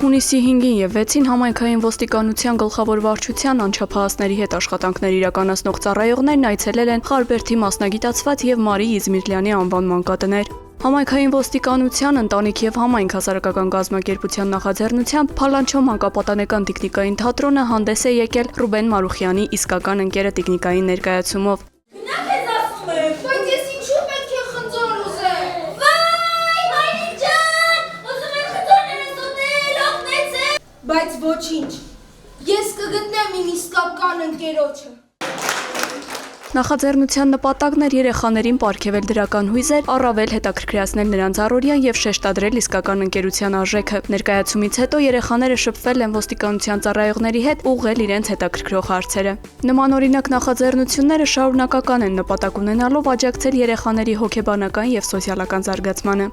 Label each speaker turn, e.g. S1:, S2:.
S1: Հունիսի 5-ին եւ 6-ին համայնքային ոստիկանության գլխավոր վարչության անչափահասների հետ աշխատանքներ իրականացնող ծառայողներն այցելել են Խարբերդի մասնագիտացված եւ Մարի Իզմիրլյանի անվան մանկատներ։ Համայնքային ոստիկանության ընտանիք եւ համայնք հասարակական կազմակերպության նախաձեռնությամբ Փալանչո մանկապատանեկան տիկնիկային թատրոնը հանդես է եկել Ռուբեն Մարուխյանի իսկական ընկերը տիկնիկային ներկայացումով։
S2: Բայց ոչինչ, ես կգտնեմ իմ իսկական ընկերոջը։
S1: Նախաձեռնության նպատակն էր երեխաներին պարգևել դրական հույզեր, առավել հետաքրքրացնել նրանց առօրյան եւ շեշտադրել իսկական ընկերության արժեքը։ Ներկայացումից հետո երեխաները շփվել են ոստիկանության ծառայողների հետ ու ուղղել իրենց հետաքրքրող հարցերը։ Նմանօրինակ նախաձեռնությունները շարունակական են, նպատակ ունենալով աջակցել երեխաների հոգեբանական եւ սոցիալական զարգացմանը։